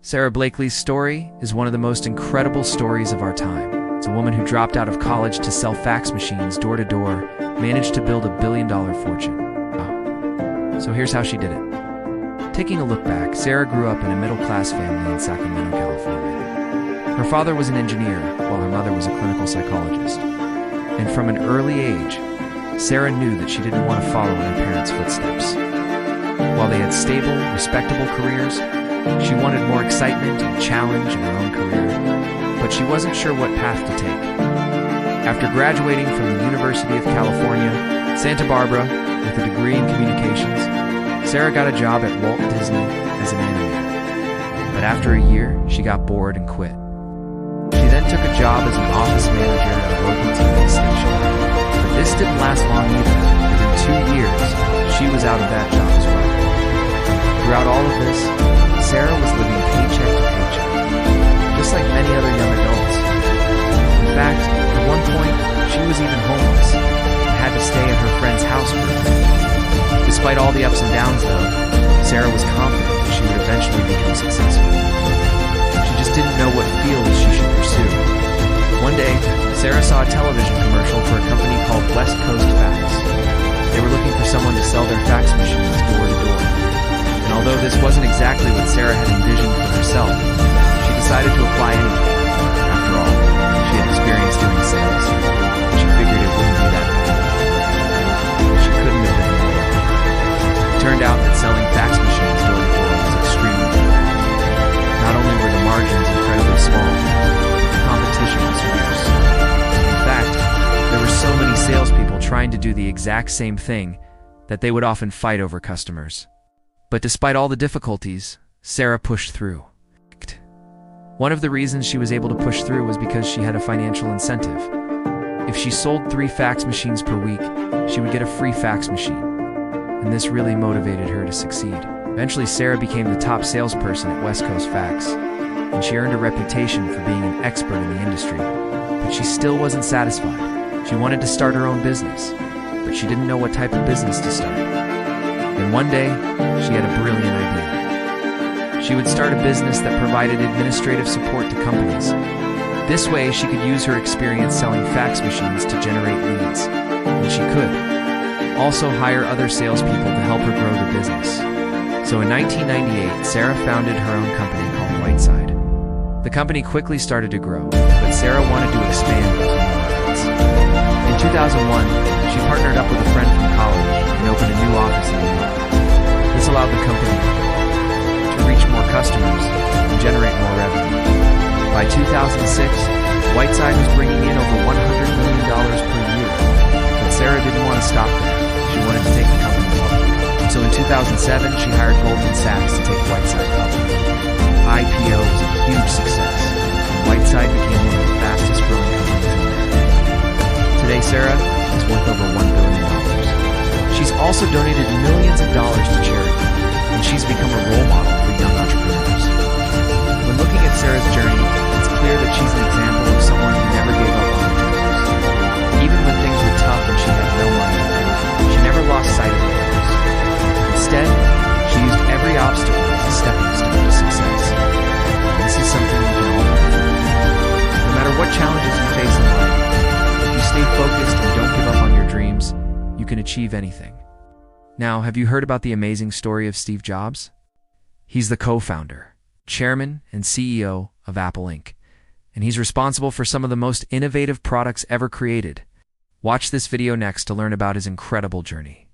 Sara Blakely's story is one of the most incredible stories of our time. It's a woman who dropped out of college to sell fax machines door to door, managed to build $1 billion fortune. Wow. So here's how she did it. Taking a look back, Sara grew up in a middle-class family in Sacramento, California. Her father was an engineer, while her mother was a clinical psychologist. And from an early age, Sara knew that she didn't want to follow in her parents' footsteps. While they had stable, respectable careers, she wanted more excitement and challenge in her own career, but she wasn't sure what path to take. After graduating from the University of California, Santa Barbara, with a degree in communications, Sara got a job at Walt Disney as an animator. But after a year, she got bored and quit. She then took a job as an office manager at a local TV station. But this didn't last long either. Within 2 years, she was out of that job as well. Throughout all of this, Sara was living paycheck to paycheck, just like many other young adults. In fact, at one point, she was even homeless and had to stay at her friend's house for a bit. Despite all the ups and downs, though, Sara was confident that she would eventually become successful. She just didn't know what field she should pursue. One day, Sara saw a television commercial for a company called West Coast Fax. They were looking for someone to sell their fax machines door to door. And although this wasn't exactly what Sara had envisioned for herself, she decided to apply anyway. After all, she had experience doing sales, and she figured it wouldn't be that bad. But she couldn't have been more wrong. It turned out that selling fax machines door to door was extremely difficult. Not only were the margins incredibly small, the competition was fierce. In fact, there were so many salespeople trying to do the exact same thing that they would often fight over customers. But despite all the difficulties, Sara pushed through. One of the reasons she was able to push through was because she had a financial incentive. If she sold 3 fax machines per week, she would get a free fax machine. And this really motivated her to succeed. Eventually, Sara became the top salesperson at West Coast Fax, and she earned a reputation for being an expert in the industry. But she still wasn't satisfied. She wanted to start her own business, but she didn't know what type of business to start. Then one day, she had a brilliant idea. She would start a business that provided administrative support to companies. This way, she could use her experience selling fax machines to generate leads. And she could also hire other salespeople to help her grow the business. So in 1998, Sara founded her own company called Whiteside. The company quickly started to grow, but Sara wanted to expand into new markets. In 2001, she partnered up with a friend from college and opened a new office in New York. This allowed the company to reach more customers and generate more revenue. By 2006, Whiteside was bringing in over $100 million per year. But Sara didn't want to stop there. She wanted to take the company public. So in 2007, she hired Goldman Sachs to take Whiteside public. IPO was a huge success. Whiteside became one of the fastest growing companies in America. Today, Sara is worth over $1 billion. She's also donated millions of dollars to charity, and she's become a role model for young entrepreneurs. When looking at Sara's journey, it's clear that she's an example of someone who never gave up on her dreams. Even when things were tough and she had no money, she never lost sight of her goals. Instead, she used every obstacle as a stepping stone to success. And this is something we can all learn from. No matter what challenges you face in life, if you stay focused and don't give up on your dreams, you can achieve anything. Now, have you heard about the amazing story of Steve Jobs? He's the co-founder, chairman, and CEO of Apple Inc., and he's responsible for some of the most innovative products ever created. Watch this video next to learn about his incredible journey.